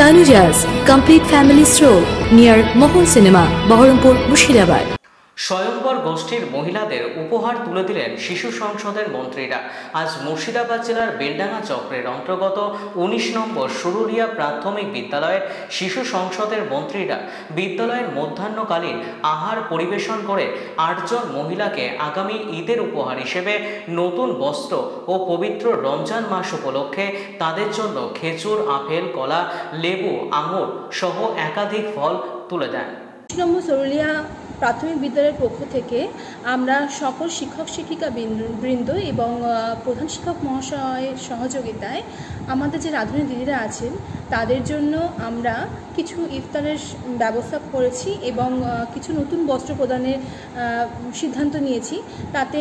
Tanujas Complete Family Stroll near Mohol Cinema, Baharampur, Murshidabad. স্বয়ম্বর গোষ্ঠীর মহিলাদের উপহার তুলে দিলেন শিশু সংসদের মন্ত্রীরা। আজ মুর্শিদাবাদ জেলার বেলডাঙ্গা চক্রের অন্তর্গত ১৯ নম্বর সুরুলিয়া প্রাথমিক বিদ্যালয়ের শিশু সংসদের মন্ত্রীরা বিদ্যালয়ের মধ্যাহ্নকালীন আহার পরিবেশন করে ৮ জন মহিলাকে আগামী ঈদের উপহার হিসেবে নতুন বস্ত্র ও পবিত্র রমজান মাস উপলক্ষে তাদের জন্য খেজুর, আপেল, কলা, লেবু, আঙুর সহ একাধিক ফল তুলে দেন। ১৯ নম্বর সুরুলিয়া প্রাথমিক বিদ্যালয়ের পক্ষ থেকে আমরা সকল শিক্ষক শিক্ষিকা বৃন্দ এবং প্রধান শিক্ষক মহাশয়ের সহযোগিতায় আমাদের যে রাঁধুনি দিদিরা আছেন তাদের জন্য আমরা কিছু ইফতারের ব্যবস্থা করেছি এবং কিছু নতুন বস্ত্র প্রদানের সিদ্ধান্ত নিয়েছি। তাতে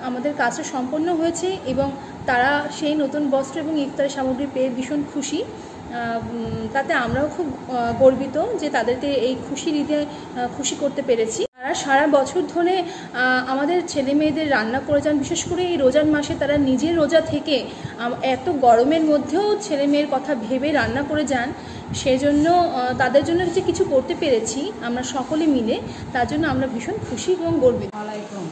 আমাদের কাজটা সম্পন্ন হয়েছে এবং তারা সেই নতুন বস্ত্র এবং ইফতারের সামগ্রী পেয়ে ভীষণ খুশি। তাতে আমরাও খুব গর্বিত যে তাদেরকে এই খুশির ঈদে খুশি করতে পেরেছি। তারা সারা বছর ধরে আমাদের ছেলে মেয়েদের রান্না করে যান, বিশেষ করে এই রোজার মাসে তারা নিজের রোজা থেকে এত গরমের মধ্যেও ছেলে মেয়ের কথা ভেবে রান্না করে যান। সেজন্য তাদের জন্য যে কিছু করতে পেরেছি আমরা সকলে মিলে, তার জন্য আমরা ভীষণ খুশি এবং গর্বিত। আসসালামাইকুম।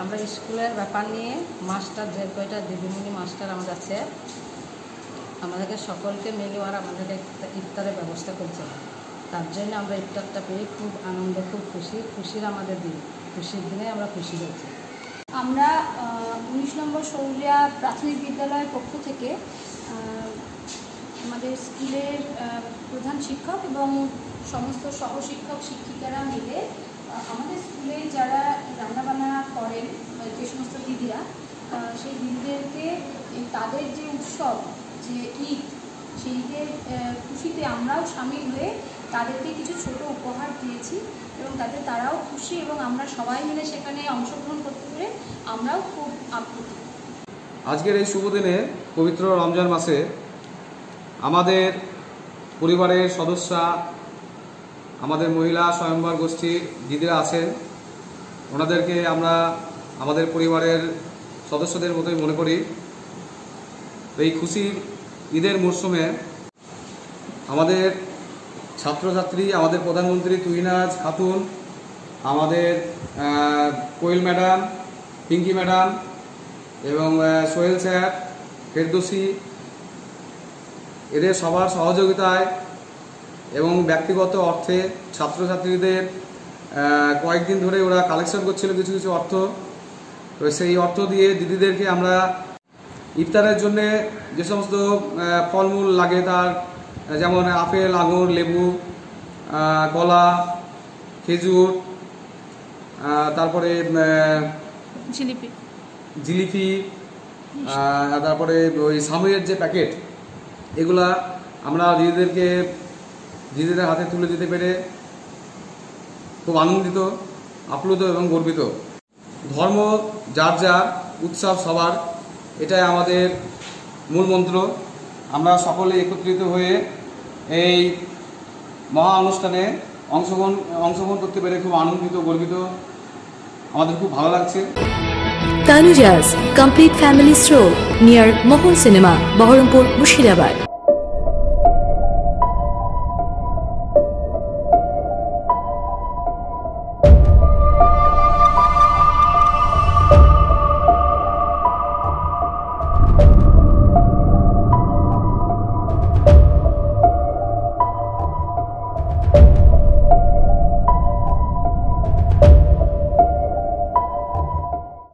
আমরা স্কুলের ব্যাপার নিয়ে মাস্টার যে কয়টা দিদিমণি মাস্টার আমাদের আছে, আমাদেরকে সকলকে মিলে আর আমাদেরকে ইফতারের ব্যবস্থা করছে। তার জন্য আমরা ইফতারটা পেয়ে খুব আনন্দ, খুব খুশির আমাদের দিন, খুশির দিনে আমরা খুশি হয়েছি। আমরা ১৯ নম্বর সুরুলিয়া প্রাথমিক বিদ্যালয়ের পক্ষ থেকে আমাদের স্কুলের প্রধান শিক্ষক এবং সমস্ত সহশিক্ষক শিক্ষিকারা মিলে আমাদের স্কুলে যারা রান্নাবান্না করেন, যে সমস্ত দিদিরা, সেই দিদিদেরকে তাদের যে উৎসব, যে ঈদ, সেই ঈদের খুশিতে আমরাও সামিল হয়ে তাদেরকে কিছু ছোট উপহার দিয়েছি এবং তাতে তারাও খুশি এবং আমরা সবাই মিলে সেখানে অংশগ্রহণ করতে পেরে আমরাও খুব আপ্লুত। আজকের এই শুভ দিনে পবিত্র রমজান মাসে আমাদের পরিবারের সদস্যা, আমাদের মহিলা স্বয়ম্বর গোষ্ঠীর দিদিরা আছেন, ওনাদেরকে আমরা আমাদের পরিবারের সদস্যদের মতোই মনে করি। এই খুশির ঈদের মরশুমে আমাদের ছাত্রছাত্রী, আমাদের প্রধানমন্ত্রী তুহিনাজ খাতুন, আমাদের কোয়েল ম্যাডাম, পিঙ্কি ম্যাডাম এবং সোহেল স্যার, ফেরদৌসি, এদের সবার সহযোগিতায় এবং ব্যক্তিগত অর্থে ছাত্রছাত্রীদের কয়েকদিন ধরে ওরা কালেকশন করছিল কিছু কিছু অর্থ। তো সেই অর্থ দিয়ে দিদিদেরকে আমরা ইফতারের জন্যে যে সমস্ত ফলমূল লাগে, তার যেমন আপেল, আঙুর, লেবু, কলা, খেজুর, তারপরে জিলিপি, তারপরে ওই সামুয়ের যে প্যাকেট, এগুলা আমরা দিদিদের হাতে তুলে দিতে পেরে খুব আনন্দিত, আপ্লুত এবং গর্বিত। ধর্ম যার যার, উৎসব সবার, এটাই আমাদের মূল মন্ত্র। আমরা সকলে একত্রিত হয়ে এই মহা অনুষ্ঠানে অংশগ্রহণ করতে পেরে খুব আনন্দিত, গর্বিত, আমাদের খুব ভালো লাগছে। Tanujas Complete Family Stroll near Mohol Cinema, Baharampur, Murshidabad.